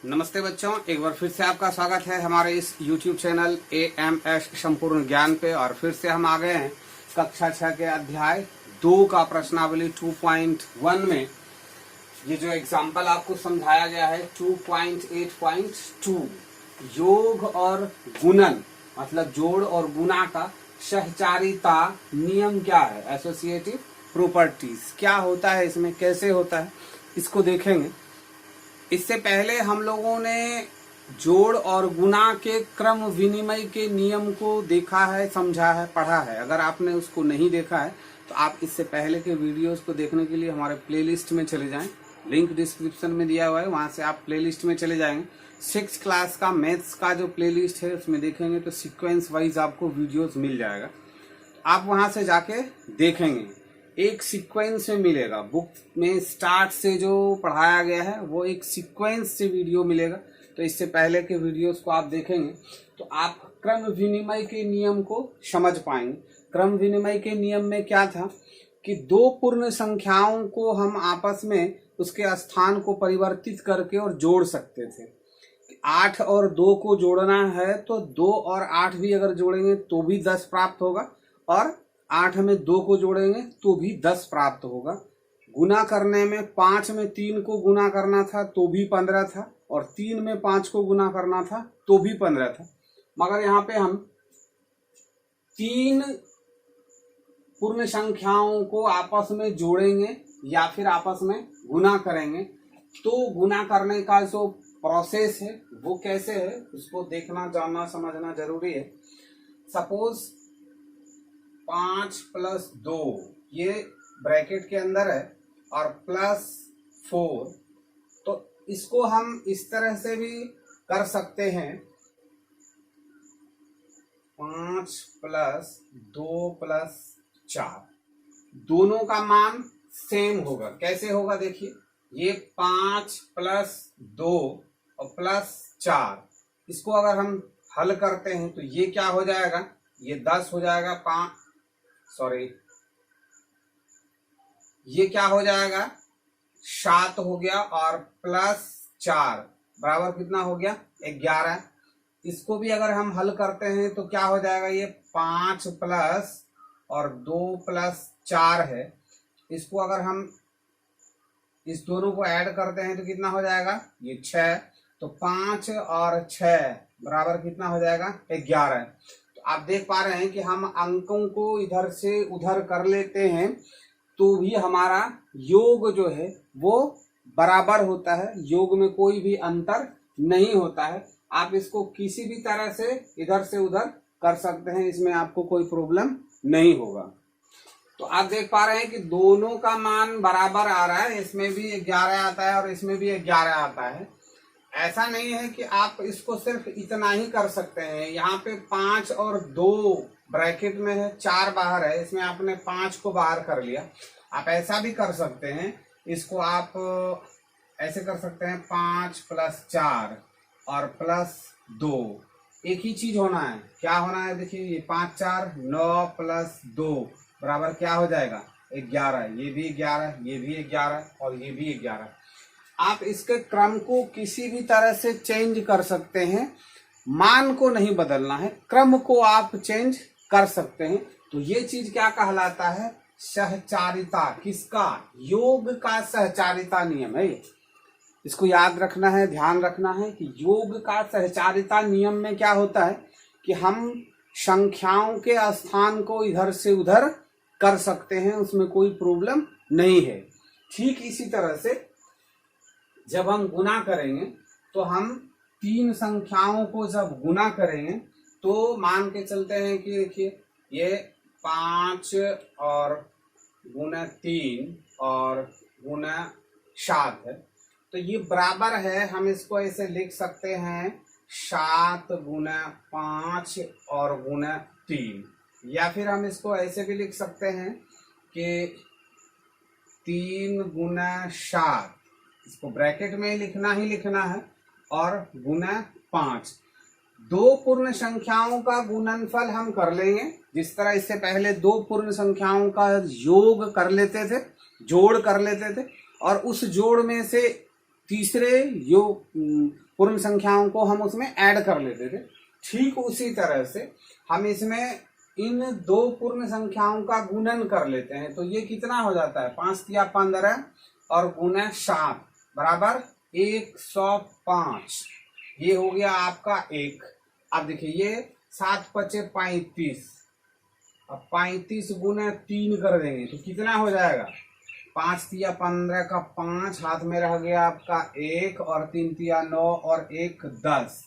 नमस्ते बच्चों, एक बार फिर से आपका स्वागत है हमारे इस YouTube चैनल AMS संपूर्ण ज्ञान पे। और फिर से हम आ गए हैं कक्षा 6 के अध्याय 2 का प्रश्नावली 2.1 में। ये जो एग्जाम्पल आपको समझाया गया है 2.8.2 योग और गुणन मतलब जोड़ और गुणा का सहचारिता नियम क्या है, एसोसिएटिव प्रॉपर्टीज क्या होता है, इसमें कैसे होता है, इसको देखेंगे। इससे पहले हम लोगों ने जोड़ और गुणा के क्रम विनिमय के नियम को देखा है, समझा है, पढ़ा है। अगर आपने उसको नहीं देखा है तो आप इससे पहले के वीडियोस को देखने के लिए हमारे प्लेलिस्ट में चले जाएं। लिंक डिस्क्रिप्शन में दिया हुआ है, वहां से आप प्लेलिस्ट में चले जाएंगे। 6th क्लास का मैथ्स का जो प्लेलिस्ट है उसमें देखेंगे तो सीक्वेंस वाइज आपको वीडियोस मिल जाएगा। आप वहां से जाके देखेंगे, एक सीक्वेंस में मिलेगा। बुक में स्टार्ट से जो पढ़ाया गया है वो एक सीक्वेंस से वीडियो मिलेगा। तो इससे पहले के वीडियोस को आप देखेंगे तो आप क्रम विनिमय के नियम को समझ पाएंगे। क्रम विनिमय के नियम में क्या था कि दो पूर्ण संख्याओं को हम आपस में उसके स्थान को परिवर्तित करके और जोड़ सकते थे। 8 और 2 को जोड़ना है तो 2 और 8 भी अगर जोड़ेंगे तो भी 10 प्राप्त होगा, और 8 में 2 को जोड़ेंगे तो भी 10 प्राप्त होगा। गुना करने में 5 में 3 को गुना करना था तो भी 15 था, और 3 में 5 को गुना करना था तो भी 15 था। मगर यहाँ पे हम 3 पूर्ण संख्याओं को आपस में जोड़ेंगे या फिर आपस में गुना करेंगे। तो गुना करने का जो प्रोसेस है वो कैसे है उसको देखना, जानना, समझना जरूरी है। सपोज 5 + 2 ये ब्रैकेट के अंदर है और +4, तो इसको हम इस तरह से भी कर सकते हैं। 5 + 2 + 4 दोनों का मान सेम होगा। कैसे होगा देखिए, ये 5 + 2 और +4, इसको अगर हम हल करते हैं तो ये क्या हो जाएगा, ये 10 हो जाएगा। ये क्या हो जाएगा, 7 हो गया, और +4 बराबर कितना हो गया, 11। इसको भी अगर हम हल करते हैं तो क्या हो जाएगा, ये 5 + और 2 + 4 है। इसको अगर हम इस दोनों को ऐड करते हैं तो कितना हो जाएगा, ये 6। तो 5 और 6 बराबर कितना हो जाएगा, 11। तो आप देख पा रहे हैं कि हम अंकों को इधर से उधर कर लेते हैं तो भी हमारा योग जो है वो बराबर होता है। योग में कोई भी अंतर नहीं होता है। आप इसको किसी भी तरह से इधर से उधर कर सकते हैं, इसमें आपको कोई प्रॉब्लम नहीं होगा। तो आप देख पा रहे हैं कि दोनों का मान बराबर आ रहा है। इसमें भी 11 आता है और इसमें भी 11 आता है। ऐसा नहीं है कि आप इसको सिर्फ इतना ही कर सकते हैं। यहाँ पे 5 और 2 ब्रैकेट में है, 4 बाहर है, इसमें आपने 5 को बाहर कर लिया। आप ऐसा भी कर सकते हैं, इसको आप ऐसे कर सकते हैं, 5 + 4 और +2 एक ही चीज होना है। क्या होना है देखिए, ये 5 4 9 + 2 बराबर क्या हो जाएगा, 11। ये भी 11, ये भी 11 और ये भी 11। आप इसके क्रम को किसी भी तरह से चेंज कर सकते हैं, मान को नहीं बदलना है, क्रम को आप चेंज कर सकते हैं। तो ये चीज क्या कहलाता है, सहचारिता। किसका, योग का सहचारिता नियम है। इसको याद रखना है, ध्यान रखना है कि योग का सहचारिता नियम में क्या होता है कि हम संख्याओं के स्थान को इधर से उधर कर सकते हैं, उसमें कोई प्रॉब्लम नहीं है। ठीक इसी तरह से जब हम गुना करेंगे तो हम 3 संख्याओं को जब गुना करेंगे तो मान के चलते हैं कि देखिए ये 5 और गुना 3 और गुना 7 है, तो ये बराबर है। हम इसको ऐसे लिख सकते हैं 7 गुना 5 और गुना 3, या फिर हम इसको ऐसे भी लिख सकते हैं कि 3 गुना 7, इसको ब्रैकेट में लिखना ही लिखना है, और गुना 5। 2 पूर्ण संख्याओं का गुणनफल हम कर लेंगे, जिस तरह इससे पहले 2 पूर्ण संख्याओं का योग कर लेते थे, जोड़ कर लेते थे, और उस जोड़ में से तीसरे जो पूर्ण संख्याओं को हम उसमें ऐड कर लेते थे, ठीक उसी तरह से हम इसमें इन दो पूर्ण संख्याओं का गुणन कर लेते हैं। तो ये कितना हो जाता है, 5 तिया 15 और गुना 7 बराबर 105। ये हो गया आपका एक। अब देखिए ये 7 पचे 35, अब 35 गुना 3 कर देंगे तो कितना हो जाएगा, 5 तिया 15 का 5 हाथ में रह गया आपका 1 और 3 तिया 9 और 1 10,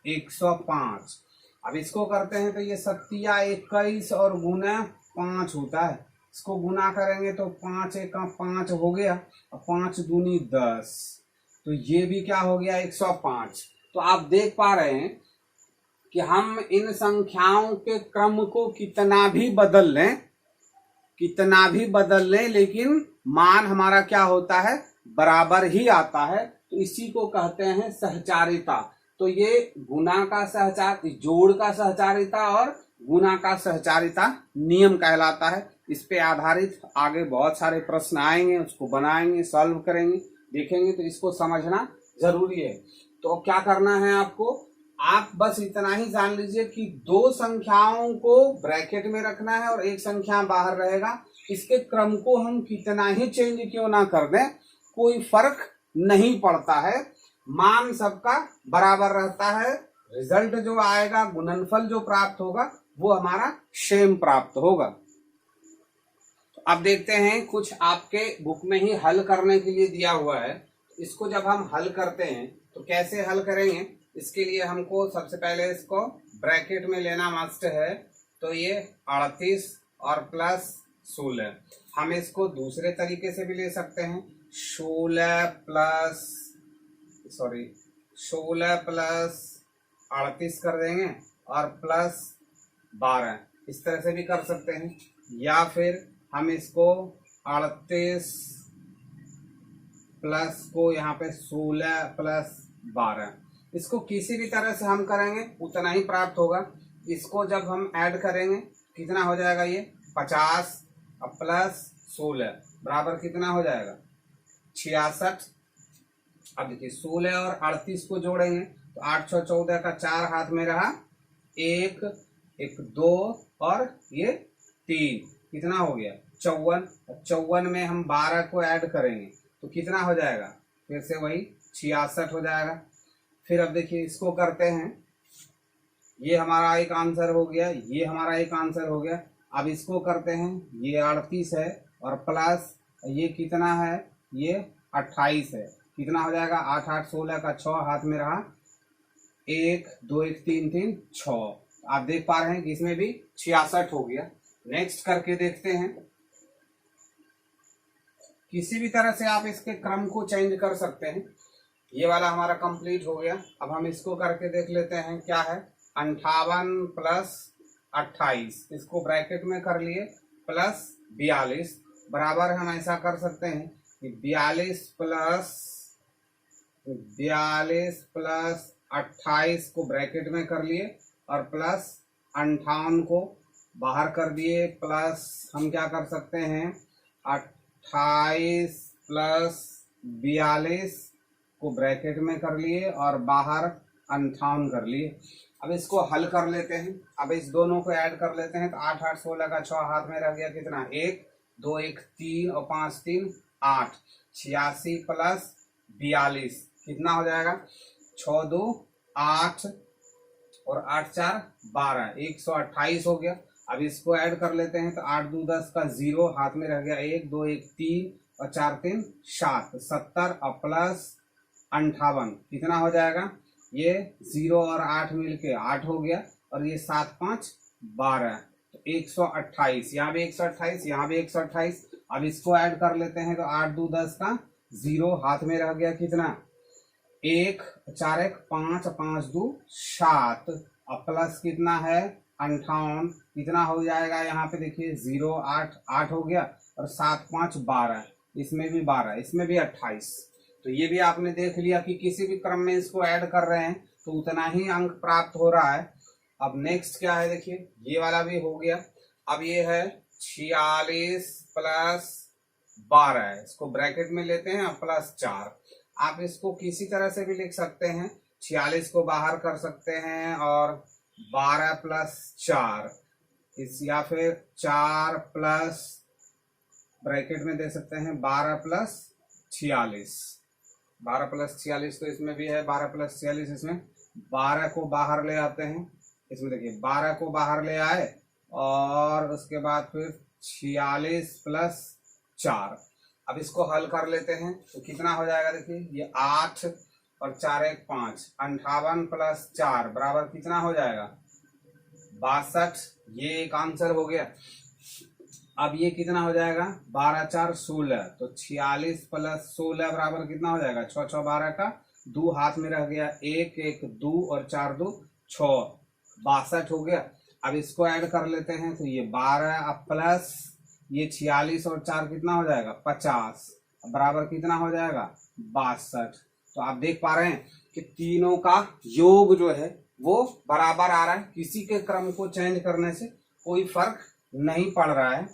105। अब इसको करते हैं तो ये 7 21 और गुना 5 होता है। इसको गुना करेंगे तो 5 एक 5 हो गया और 5 दूनी 10, तो ये भी क्या हो गया 105। तो आप देख पा रहे हैं कि हम इन संख्याओं के क्रम को कितना भी बदल लें लेकिन मान हमारा क्या होता है, बराबर ही आता है। तो इसी को कहते हैं सहचारिता। तो ये गुना का सहचार, जोड़ का सहचारिता और गुना का सहचारिता नियम कहलाता है। इस पे आधारित आगे बहुत सारे प्रश्न आएंगे, उसको बनाएंगे, सॉल्व करेंगे, देखेंगे, तो इसको समझना जरूरी है। तो क्या करना है आपको, आप बस इतना ही जान लीजिए कि दो संख्याओं को ब्रैकेट में रखना है और एक संख्या बाहर रहेगा। इसके क्रम को हम कितना ही चेंज क्यों ना कर दें, कोई फर्क नहीं पड़ता है, मान सबका बराबर रहता है। रिजल्ट जो आएगा, गुणनफल जो प्राप्त होगा वो हमारा सेम प्राप्त होगा। तो अब देखते हैं, कुछ आपके बुक में ही हल करने के लिए दिया हुआ है। इसको जब हम हल करते हैं तो कैसे हल करेंगे, इसके लिए हमको सबसे पहले इसको ब्रैकेट में लेना मस्ट है। तो ये 38 और प्लस 16, हम इसको दूसरे तरीके से भी ले सकते हैं, 16 प्लस 38 कर देंगे और प्लस 12, इस तरह से भी कर सकते हैं। या फिर हम इसको 38 प्लस को यहाँ पे 16 प्लस 12, इसको किसी भी तरह से हम करेंगे उतना ही प्राप्त होगा। इसको जब हम ऐड करेंगे कितना हो जाएगा, ये 50 और प्लस 16 बराबर कितना हो जाएगा 66। अब देखिए 16 और 38 को जोड़ेंगे तो 8 6 14 का 4 हाथ में रहा, 1 1 2 और ये 3, कितना हो गया 54। 54 में हम 12 को ऐड करेंगे तो कितना हो जाएगा, फिर से वही 66 हो जाएगा। फिर अब देखिए इसको करते हैं, ये हमारा एक आंसर हो गया, ये हमारा एक आंसर हो गया। अब इसको करते हैं, ये 38 है और प्लस ये कितना है, ये 28 है, कितना हो जाएगा 8 8 16 का 6 हाथ में रहा, 1 2 1 3 3 6। आप देख पा रहे हैं कि इसमें भी 66 हो गया। नेक्स्ट करके देखते हैं, किसी भी तरह से आप इसके क्रम को चेंज कर सकते हैं। ये वाला हमारा कंप्लीट हो गया। अब हम इसको करके देख लेते हैं, क्या है 58 प्लस 28, इसको ब्रैकेट में कर लिए, प्लस 42 बराबर हम ऐसा कर सकते हैं कि 42 प्लस 28 को ब्रैकेट में कर लिए और प्लस 58 को बाहर कर दिए, प्लस हम क्या कर सकते हैं 28 प्लस 42 को ब्रैकेट में कर लिए और बाहर 58 कर लिए। अब इसको हल कर लेते हैं। अब इस दोनों को ऐड कर लेते हैं तो 8 8 16 का 6 हाथ में रह गया, कितना 1 2 1 3 और 5 3 8, 86 प्लस 42 कितना हो जाएगा 6 2 8 और 8 4 12, 128 हो गया। अब इसको ऐड कर लेते हैं तो 8 2 10 का 0 हाथ में रह गया, 1 2 1 3 और 4 3 7, 70 और प्लस 58 कितना हो जाएगा, ये 0 और 8 मिलके 8 हो गया और ये 7 5 12, तो 128, यहाँ भी 128, यहाँ भी 128। अब इसको ऐड कर लेते हैं तो 8 2 10 का 0 हाथ में रह गया, कितना 1 4 1 5 5 2 7 और प्लस कितना है 58, कितना हो जाएगा, यहाँ पे देखिए 0 8 8 हो गया और 7 5 12, इसमें भी 12, इसमें भी 28। तो ये भी आपने देख लिया कि किसी भी क्रम में इसको ऐड कर रहे हैं तो उतना ही अंक प्राप्त हो रहा है। अब नेक्स्ट क्या है, देखिए ये वाला भी हो गया। अब ये है 46 प्लस 12 है, इसको ब्रैकेट में लेते हैं प्लस 4। आप इसको किसी तरह से भी लिख सकते हैं, 46 को बाहर कर सकते हैं और 12 प्लस 4 या फिर 4 प्लस ब्रैकेट में दे सकते हैं 12 प्लस 46। 12 प्लस 46 तो इसमें भी है, 12 प्लस 46 इसमें 12 को बाहर ले आते हैं, इसमें देखिए 12 को बाहर ले आए और उसके बाद फिर 46 प्लस 4। अब इसको हल कर लेते हैं तो कितना हो जाएगा, देखिए ये 8 और 4 1 5, 58 प्लस 4 बराबर कितना हो जाएगा 62। ये एक आंसर हो गया। अब ये कितना हो जाएगा 12 4 16, तो 46 प्लस 16 बराबर कितना हो जाएगा 6 6 12 का 2 हाथ में रह गया 1 1 2 और 4 2 6, 62 हो गया। अब इसको ऐड कर लेते हैं तो ये 12 अब प्लस ये 46 और 4 कितना हो जाएगा 50 बराबर कितना हो जाएगा 62। तो आप देख पा रहे हैं कि तीनों का योग जो है वो बराबर आ रहा है, किसी के क्रम को चेंज करने से कोई फर्क नहीं पड़ रहा है।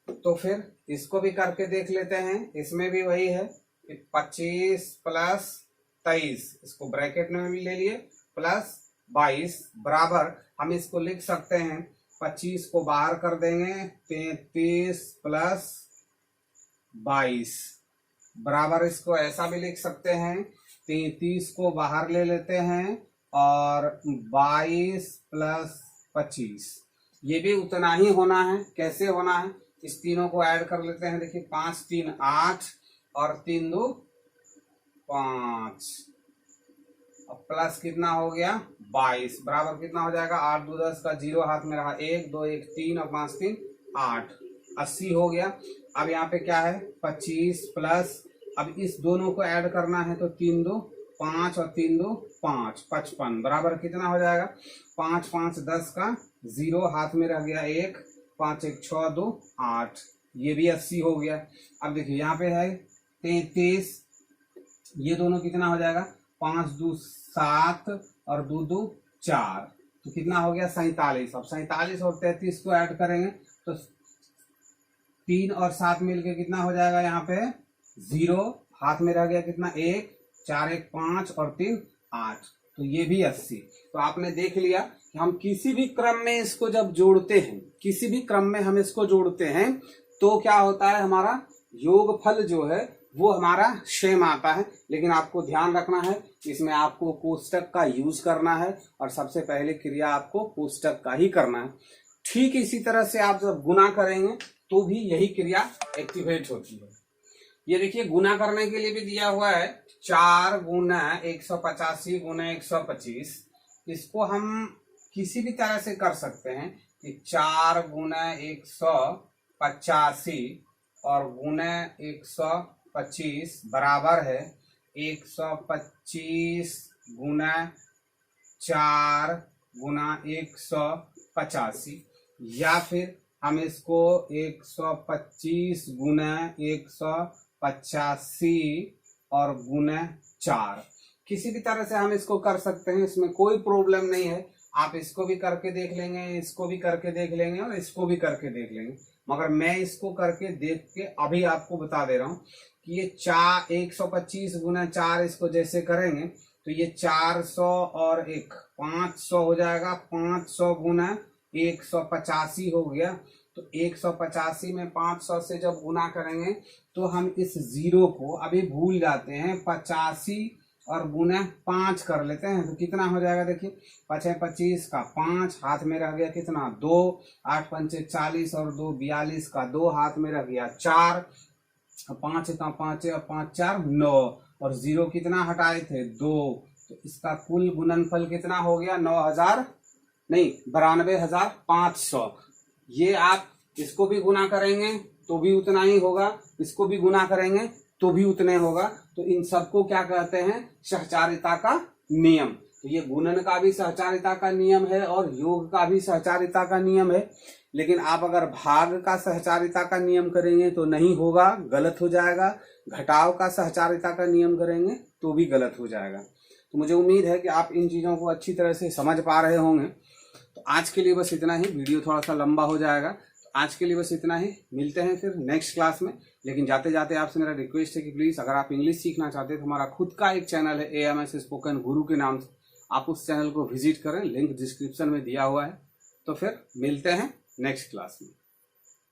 तो फिर इसको भी करके देख लेते हैं, इसमें भी वही है कि 25 प्लस 23 इसको ब्रैकेट में भी ले लिए प्लस 22 बराबर हम इसको लिख सकते हैं 25 को बाहर कर देंगे 33 प्लस 22 बराबर इसको ऐसा भी लिख सकते हैं 33 को बाहर ले लेते हैं और 22 प्लस 25, ये भी उतना ही होना है। कैसे होना है, इस तीनों को ऐड कर लेते हैं, देखिए 5 3 8 और 3 2 5 और प्लस कितना हो गया 22 बराबर कितना हो जाएगा 8 2 10 का 0 हाथ में रहा 1 2 1 3 और 5 3 8, 80 हो गया। अब यहाँ पे क्या है 25 प्लस, अब इस दोनों को ऐड करना है तो 3 2 5 और 3 2 5, 55 बराबर कितना हो जाएगा 5 5 10 का 0 हाथ में रह गया 1 5 1 6 2 8, ये भी 80 हो गया। अब देखिए यहाँ पे है 33, ये दोनों कितना हो जाएगा 5 2 7 और 2 2 4, तो कितना हो गया 47। अब 47 और 33 को ऐड करेंगे तो 3 और 7 मिलके कितना हो जाएगा, यहाँ पे 0 हाथ में रह गया कितना 1 4 1 5 और 3 8, तो ये भी 80। तो आपने देख लिया कि हम किसी भी क्रम में इसको जब जोड़ते हैं, किसी भी क्रम में हम इसको जोड़ते हैं तो क्या होता है, हमारा योगफल जो है वो हमारा सेम आता है। लेकिन आपको ध्यान रखना है इसमें आपको कोष्टक का यूज करना है और सबसे पहले क्रिया आपको कोष्टक का ही करना है। ठीक इसी तरह से आप जब गुना करेंगे तो भी यही क्रिया एक्टिवेट होती है। ये देखिए गुना करने के लिए भी दिया हुआ है 4 गुना 185 गुना 125, इसको हम किसी भी तरह से कर सकते हैं कि 4 गुना 185 और गुना 125 बराबर है 125 गुना 4 गुना 185, या फिर हम इसको 125 गुना 185 और गुना 4 किसी भी तरह से हम इसको कर सकते हैं, इसमें कोई प्रॉब्लम नहीं है। आप इसको भी करके देख लेंगे, इसको भी करके देख लेंगे और इसको भी करके देख लेंगे, मगर मैं इसको करके देख के अभी आपको बता दे रहा हूं कि ये 125 गुना 4 इसको जैसे करेंगे तो ये 400 और 1 500 हो जाएगा, 500 गुना 185 हो गया। तो 185 में 500 से जब गुना करेंगे तो हम इस जीरो को अभी भूल जाते हैं, 85 और गुना 5 कर लेते हैं तो कितना हो जाएगा, देखिए 5 25 का 5 हाथ में रह गया कितना 2, 8 5 40 और 2 42 का 2 हाथ में रह गया 4, 5 का 5 और 5 4 9 और 0 कितना हटाए थे 2, तो इसका कुल गुणनफल कितना हो गया 92,500। ये आप इसको भी गुना करेंगे तो भी उतना ही होगा, इसको भी गुना करेंगे तो भी उतने होगा। तो इन सबको क्या कहते हैं, सहचारिता का नियम। तो ये गुणन का भी सहचारिता का नियम है और योग का भी सहचारिता का नियम है। लेकिन आप अगर भाग का सहचारिता का नियम करेंगे तो नहीं होगा, गलत हो जाएगा। घटाव का सहचारिता का नियम करेंगे तो भी गलत हो जाएगा। तो मुझे उम्मीद है कि आप इन चीजों को अच्छी तरह से समझ पा रहे होंगे। तो आज के लिए बस इतना ही, वीडियो थोड़ा सा लंबा हो जाएगा। तो आज के लिए बस इतना ही, मिलते हैं फिर नेक्स्ट क्लास में। लेकिन जाते जाते आपसे मेरा रिक्वेस्ट है कि प्लीज अगर आप इंग्लिश सीखना चाहते हैं तो हमारा खुद का एक चैनल है AMS स्पोकन गुरु के नाम से, आप उस चैनल को विजिट करें, लिंक डिस्क्रिप्शन में दिया हुआ है। तो फिर मिलते हैं नेक्स्ट क्लास में।